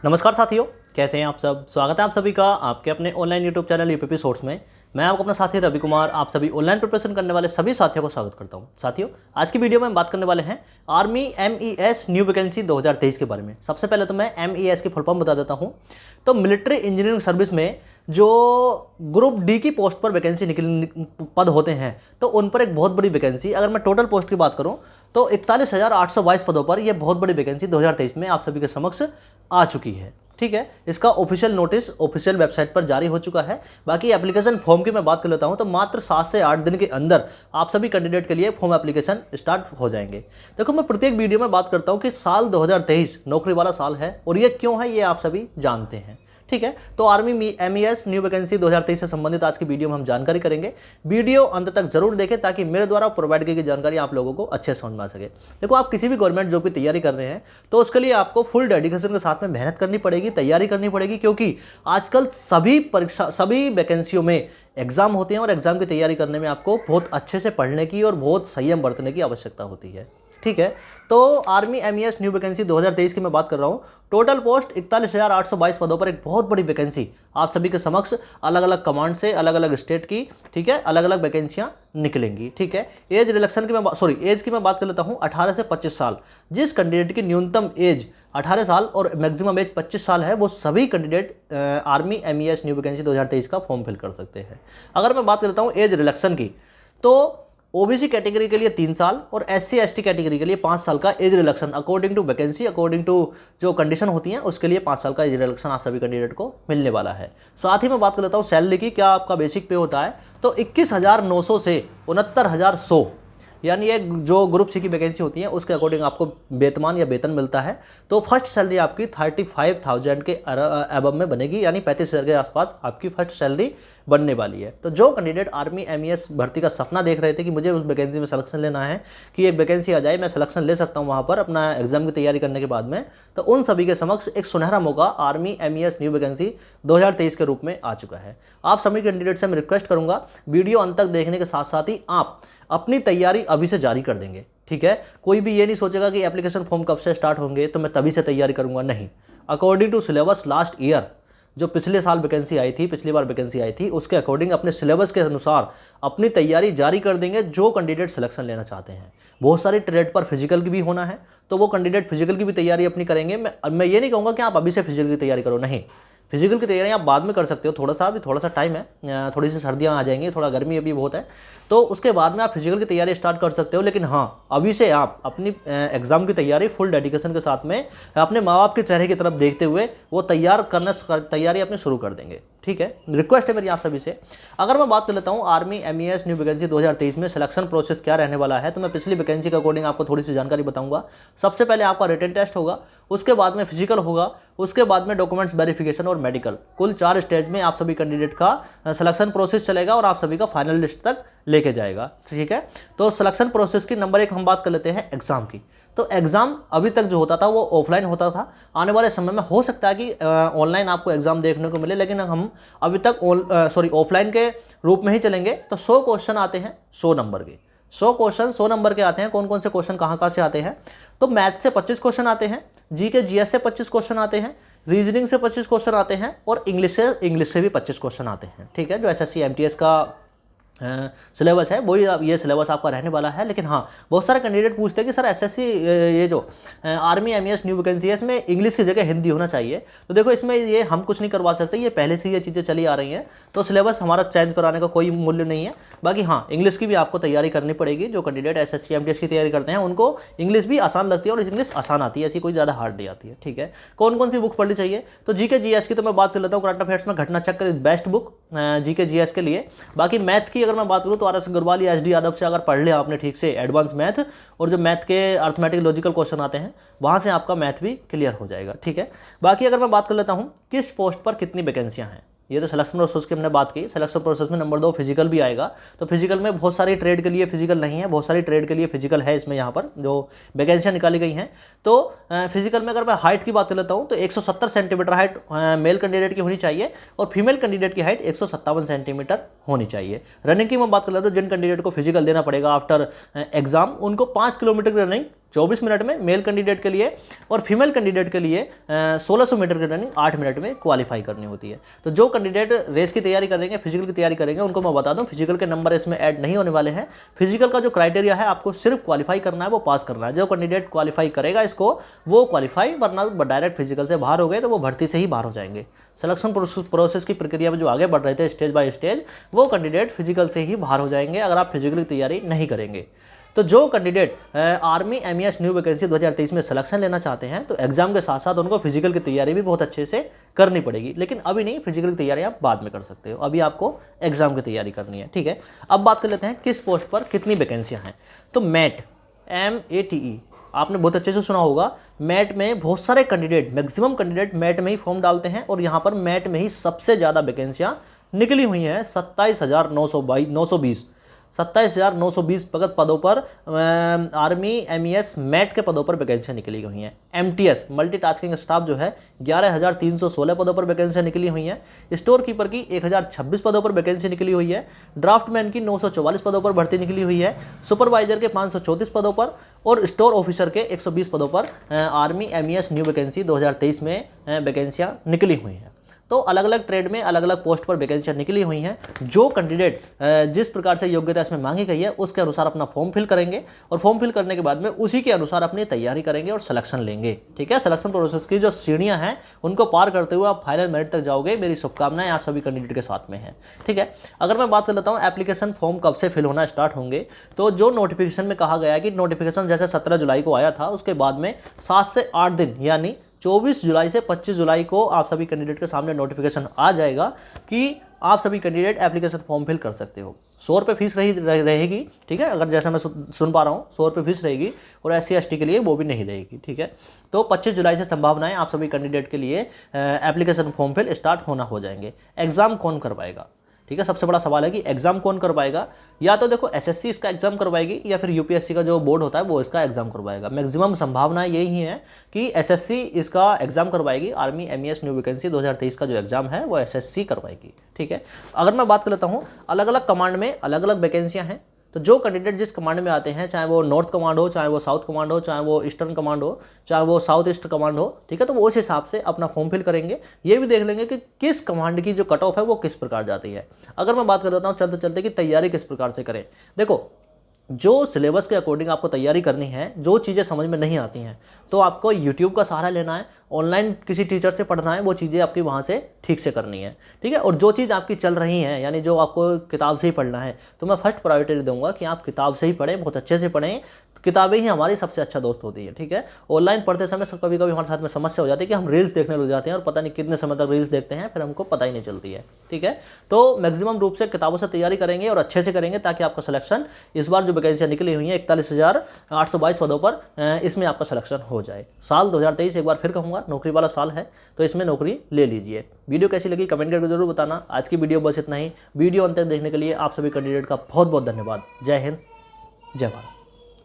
नमस्कार साथियों, कैसे हैं आप सब। स्वागत है आप सभी का आपके अपने online YouTube channel UPP source में। मैं आपको अपना साथी रवि कुमार, आप सभी ऑनलाइन प्रिपरेशन करने वाले सभी साथियों को स्वागत करता हूं। साथियों, आज की वीडियो में हम बात करने वाले हैं आर्मी MES न्यू वैकेंसी 2023 के बारे में। सबसे पहले तो मैं MES की फुल फॉर्म बता देता हूं। तो मिलिट्री इंजीनियरिंग सर्विस में जो ग्रुप डी की पोस्ट पर वैकेंसी पद होते हैं, तो उन पर एक बहुत बड़ी वैकेंसी, अगर मैं टोटल पोस्ट की बात करूं तो 41,822 पदों पर यह बहुत बड़ी वैकेंसी 2023 में आप सभी के समक्ष आ चुकी है। ठीक है, इसका ऑफिशियल नोटिस ऑफिशियल वेबसाइट पर जारी हो चुका है। बाकी एप्लीकेशन फॉर्म की मैं बात कर लेता हूं तो मात्र 7 से 8 दिन के अंदर आप सभी कैंडिडेट के लिए फॉर्म एप्लीकेशन स्टार्ट हो जाएंगे। देखो, मैं प्रत्येक वीडियो में बात करता हूं कि साल 2023 नौकरी वाला साल है, और ये क्यों है ये आप सभी जानते हैं। ठीक है, तो आर्मी MES न्यू वैकेंसी 2023 से संबंधित आज की वीडियो में हम जानकारी करेंगे। वीडियो अंत तक जरूर देखें ताकि मेरे द्वारा प्रोवाइड की गई जानकारी आप लोगों को अच्छे समझ में आ सके। देखो, आप किसी भी गवर्नमेंट जॉब की तैयारी कर रहे हैं तो उसके लिए आपको फुल डेडिकेशन के साथ में मेहनत करनी पड़ेगी, तैयारी करनी पड़ेगी, क्योंकि आजकल सभी वैकेंसियों में एग्जाम होते हैं और एग्जाम की तैयारी करने में आपको बहुत अच्छे से पढ़ने की और बहुत संयम बरतने की आवश्यकता होती है। ठीक है, तो आर्मी MES न्यू वैकेंसी 2023 की मैं बात कर रहा हूं। टोटल पोस्ट 41,822 पदों पर एक बहुत बड़ी वैकेंसी आप सभी के समक्ष अलग अलग कमांड से, अलग अलग स्टेट की, ठीक है, अलग अलग वैकेंसियां निकलेंगी। ठीक है, एज रिलेक्शन की एज की मैं बात कर लेता हूं। 18 से 25 साल जिस कैंडिडेट की न्यूनतम एज 18 साल और मैक्सिमम एज 25 साल है, वो सभी candidate army MES new vacancy 2023 का फॉर्म फिल कर सकते हैं। अगर मैं बात करता हूं एज रिलेक्शन की, तो OBC कैटेगरी के लिए 3 साल और SC ST कैटेगरी के लिए 5 साल का age relaxation, according to vacancy, according to जो कंडीशन होती हैं उसके लिए 5 साल का एज रिलेक्शन आप सभी कैंडिडेट को मिलने वाला है। साथ ही मैं बात कर लेता हूँ सैलरी की। क्या आपका बेसिक पे होता है तो 21,900 से 69,100, यानी ये जो ग्रुप सी की वैकेंसी होती है उसके अकॉर्डिंग आपको वेतमान या वेतन मिलता है। तो फर्स्ट सैलरी आपकी 35,000 के अबव में बनेगी, यानी 35,000 के आसपास आपकी फर्स्ट सैलरी बनने वाली है। तो जो कैंडिडेट आर्मी MES भर्ती का सपना देख रहे थे कि मुझे उस वैकेंसी में सिलेक्शन लेना है, कि एक वैकेंसी आ जाए, मैं सिलेक्शन ले सकता हूँ वहाँ पर अपना एग्जाम की तैयारी करने के बाद में, तो उन सभी के समक्ष एक सुनहरा मौका आर्मी MES न्यू वैकेंसी 2023 के रूप में आ चुका है। आप सभी कैंडिडेट से मैं रिक्वेस्ट करूँगा, वीडियो अंत तक देखने के साथ साथ ही आप अपनी तैयारी अभी से जारी कर देंगे। ठीक है, कोई भी ये नहीं सोचेगा कि एप्लीकेशन फॉर्म कब से स्टार्ट होंगे तो मैं तभी से तैयारी करूंगा, नहीं। According to syllabus last year जो पिछले साल वैकेंसी आई थी, पिछली बार वैकेंसी आई थी, उसके अकॉर्डिंग अपने सिलेबस के अनुसार अपनी तैयारी जारी कर देंगे जो कैंडिडेट सिलेक्शन लेना चाहते हैं। बहुत सारी ट्रेड पर फिजिकल की भी होना है, तो वो कैंडिडेट फिजिकल की भी तैयारी अपनी करेंगे। मैं ये नहीं कहूँगा कि आप अभी से फिजिकल की तैयारी करो, नहीं। फिजिकल की तैयारी आप बाद में कर सकते हो, थोड़ा सा टाइम है, थोड़ी सी सर्दियाँ आ जाएंगी, थोड़ा गर्मी अभी बहुत है, तो उसके बाद में आप फिजिकल की तैयारी स्टार्ट कर सकते हो। लेकिन हाँ, अभी से आप अपनी एग्जाम की तैयारी फुल डेडिकेशन के साथ में अपने माँ बाप के चेहरे की तरफ देखते हुए वो तैयारी अपनी शुरू कर देंगे। ठीक है, रिक्वेस्ट है मेरी आप सभी से। अगर मैं बात कर लेता हूँ आर्मी MES न्यू वैकेंसी 2023 में सिलेक्शन प्रोसेस क्या रहने वाला है, तो मैं पिछली वैकेंसी के अकॉर्डिंग आपको थोड़ी सी जानकारी बताऊंगा। सबसे पहले आपका रिटन टेस्ट होगा, उसके बाद में फिजिकल होगा, उसके बाद में डॉक्यूमेंट्स वेरिफिकेशन और मेडिकल। कुल 4 स्टेज में आप सभी कैंडिडेट का सिलेक्शन प्रोसेस चलेगा और आप सभी का फाइनल लिस्ट तक लेके जाएगा। ठीक है, तो सिलेक्शन प्रोसेस की नंबर 1 हम बात कर लेते हैं एग्जाम की। तो एग्जाम अभी तक जो होता था वो ऑफलाइन होता था। आने वाले समय में हो सकता है कि ऑनलाइन आपको एग्जाम देखने को मिले, लेकिन हम अभी तक ऑफलाइन के रूप में ही चलेंगे। तो 100 क्वेश्चन आते हैं 100 नंबर के, 100 क्वेश्चन 100 नंबर के आते हैं। कौन कौन से क्वेश्चन कहाँ से आते हैं, तो मैथ से 25 क्वेश्चन आते हैं, GK GS से 25 क्वेश्चन आते हैं, रीजनिंग से 25 क्वेश्चन आते हैं, और इंग्लिश से भी 25 क्वेश्चन आते हैं। ठीक है, जो SSC MTS का सिलेबस है वही ये सिलेबस आपका रहने वाला है। लेकिन हाँ, बहुत सारे कैंडिडेट पूछते हैं कि सर SSC ये जो आर्मी MES न्यू वैकेंसी है इसमें इंग्लिश की जगह हिंदी होना चाहिए। तो देखो, इसमें ये हम कुछ नहीं करवा सकते, ये पहले से ये चीज़ें चली आ रही हैं, तो सिलेबस हमारा चेंज कराने का कोई मूल्य नहीं है। बाकी हाँ, इंग्लिश की भी आपको तैयारी करनी पड़ेगी। जो कैंडिडेट SSC MTS की तैयारी करते हैं उनको इंग्लिश भी आसान लगती है, और इंग्लिश आसान आती है, ऐसी कोई ज़्यादा हार्ड नहीं आती है। ठीक है, कौन कौन सी बुक पढ़नी चाहिए, तो GK GS की तो मैं बात कर लेता हूँ। करंट अफेयर्स में घटना चक्र is best book GK GS के लिए। बाकी मैथ की अगर मैं बात करूँ तो RS अग्रवाल या SD यादव से अगर पढ़ लिया आपने ठीक से एडवांस मैथ, और जो मैथ के अर्थमेटिक लॉजिकल क्वेश्चन आते हैं वहां से आपका मैथ भी क्लियर हो जाएगा। ठीक है, बाकी अगर मैं बात कर लेता हूं किस पोस्ट पर कितनी वैकेंसियां हैं, ये तो सिलेक्शन प्रोसेस की हमने बात की। सिलेक्शन प्रोसेस में नंबर 2 फिजिकल भी आएगा। तो फिजिकल में बहुत सारी ट्रेड के लिए फिजिकल नहीं है, बहुत सारी ट्रेड के लिए फिजिकल है इसमें, यहाँ पर जो वैकेंसियाँ निकाली गई हैं। तो फिजिकल में अगर मैं हाइट की बात कर लेता हूँ तो 170 सेंटीमीटर हाइट मेल कैंडिडेट की होनी चाहिए, और फीमेल कैंडिडेट की हाइट 157 सेंटीमीटर होनी चाहिए। रनिंग की मैं बात कर लेता हूँ, जिन कैंडिडेट को फिजिकल देना पड़ेगा आफ्टर एग्जाम, उनको 5 किलोमीटर की रनिंग 24 मिनट में मेल कैंडिडेट के लिए, और फीमेल कैंडिडेट के लिए 1600 मीटर की रनिंग 8 मिनट में क्वालिफाई करनी होती है। तो जो कैंडिडेट रेस की तैयारी करेंगे, फिजिकल की तैयारी करेंगे, उनको मैं बता दूं फिजिकल के नंबर इसमें ऐड नहीं होने वाले हैं। फिजिकल का जो क्राइटेरिया है आपको सिर्फ क्वालिफाई करना है, वो पास करना है। जो कैंडिडेट क्वालिफाई करेगा इसको वो क्वालिफाई, वरना डायरेक्ट फिजिकल से बाहर हो गए तो वो भर्ती से ही बाहर हो जाएंगे। सिलेक्शन प्रोसेस की प्रक्रिया में जो आगे बढ़ रहे थे स्टेज बाय स्टेज, वो कैंडिडेट फिजिकल से ही बाहर हो जाएंगे अगर आप फिजिकल की तैयारी नहीं करेंगे। तो जो candidate army MES new vacancy 2023 में सिलेक्शन लेना चाहते हैं तो एग्जाम के साथ साथ उनको फिजिकल की तैयारी भी बहुत अच्छे से करनी पड़ेगी, लेकिन अभी नहीं, फिजिकल की तैयारी आप बाद में कर सकते हो, अभी आपको एग्जाम की तैयारी करनी है। ठीक है, अब बात कर लेते हैं किस पोस्ट पर कितनी वैकेंसियां हैं। तो MET MATE आपने बहुत अच्छे से सुना होगा। MET में बहुत सारे कैंडिडेट, मैक्सिमम कैंडिडेट MET में ही फॉर्म डालते हैं और यहाँ पर MET में ही सबसे ज़्यादा वैकेंसियाँ निकली हुई हैं। 27,920 पदों पर आर्मी MES MET के पदों पर वैकेंसियाँ निकली हुई हैं। MTS मल्टीटास्किंग स्टाफ जो है 11,316 पदों पर वैकेंसियाँ निकली हुई हैं। स्टोर कीपर की 1026 पदों पर वैकेंसी निकली हुई है। ड्राफ्टमैन की 944 पदों पर भर्ती निकली हुई है। सुपरवाइजर के 534 पदों पर और स्टोर ऑफिसर के 120 पदों पर आर्मी MES न्यू वैकेंसी 2023 में वैकेंसियाँ निकली हुई हैं। तो अलग अलग ट्रेड में अलग अलग पोस्ट पर वैकेंसियाँ निकली हुई हैं। जो कैंडिडेट जिस प्रकार से योग्यता इसमें मांगी गई है उसके अनुसार अपना फॉर्म फिल करेंगे और फॉर्म फिल करने के बाद में उसी के अनुसार अपनी तैयारी करेंगे और सिलेक्शन लेंगे। ठीक है, सिलेक्शन प्रोसेस की जो सीढ़ियां हैं उनको पार करते हुए आप फाइनल मेरिट तक जाओगे। मेरी शुभकामनाएं आप सभी कैंडिडेट के साथ में हैं। ठीक है, अगर मैं बात कर लेता हूँ एप्लीकेशन फॉर्म कब से फिल होना स्टार्ट होंगे, तो जो नोटिफिकेशन में कहा गया है कि नोटिफिकेशन जैसे 17 जुलाई को आया था, उसके बाद में 7 से 8 दिन यानी 24 जुलाई से 25 जुलाई को आप सभी कैंडिडेट के सामने नोटिफिकेशन आ जाएगा कि आप सभी कैंडिडेट एप्लीकेशन फॉर्म फिल कर सकते हो। 100 रुपये फीस रहेगी। ठीक है, अगर जैसा मैं सुन पा रहा हूँ 100 रुपये फीस रहेगी और SC ST के लिए वो भी नहीं रहेगी। ठीक है, तो 25 जुलाई से संभावनाएं आप सभी कैंडिडेट के लिए एप्लीकेशन फॉर्म फिल स्टार्ट होना हो जाएंगे। एग्जाम कौन करवाएगा? ठीक है, सबसे बड़ा सवाल है कि एग्जाम कौन करवाएगा। या तो देखो SSC इसका एग्जाम करवाएगी या फिर UPSC का जो बोर्ड होता है वो इसका एग्जाम करवाएगा। मैक्सिमम संभावना यही है कि SSC इसका एग्जाम करवाएगी। आर्मी MES न्यू वैकेंसी 2023 का जो एग्जाम है वो SSC करवाएगी। ठीक है, अगर मैं बात कर लेता हूँ अलग अलग कमांड में अलग अलग वैकेंसियाँ हैं। तो जो कैंडिडेट जिस कमांड में आते हैं, चाहे वो नॉर्थ कमांड हो, चाहे वो साउथ कमांड हो, चाहे वो ईस्टर्न कमांड हो, चाहे वो साउथ ईस्ट कमांड हो, ठीक है, तो वो उस हिसाब से अपना फॉर्म फिल करेंगे। ये भी देख लेंगे कि किस कमांड की जो कट ऑफ है वो किस प्रकार जाती है। अगर मैं बात कर लेता हूँ चलते चलते कि तैयारी किस प्रकार से करें। देखो, जो सिलेबस के अकॉर्डिंग आपको तैयारी करनी है, जो चीज़ें समझ में नहीं आती हैं तो आपको YouTube का सहारा लेना है, ऑनलाइन किसी टीचर से पढ़ना है, वो चीज़ें आपकी वहाँ से ठीक से करनी है। ठीक है, और जो चीज़ आपकी चल रही है यानी जो आपको किताब से ही पढ़ना है, तो मैं फर्स्ट प्रायोरिटी दूंगा कि आप किताब से ही पढ़ें, बहुत अच्छे से पढ़ें। किताबें ही हमारी सबसे अच्छा दोस्त होती है। ठीक है, ऑनलाइन पढ़ते समय कभी कभी हमारे साथ में समस्या हो जाती है कि हम रील्स देखने लग जाते हैं और पता नहीं कितने समय तक रील्स देखते हैं, फिर हमको पता ही नहीं चलती है। ठीक है, तो मैक्सिमम रूप से किताबों से तैयारी करेंगे और अच्छे से करेंगे ताकि आपका सिलेक्शन इस बार जो वैकेंसियाँ निकली हुई हैं 41,822 पदों पर, इसमें आपका सिलेक्शन हो जाए। साल 2023 एक बार फिर कहूँगा नौकरी वाला साल है, तो इसमें नौकरी ले लीजिए। वीडियो कैसी लगी कमेंट करके जरूर बताना। आज की वीडियो बस इतना ही। वीडियो अंत तक देखने के लिए आप सभी कैंडिडेट का बहुत बहुत धन्यवाद। जय हिंद, जय भारत।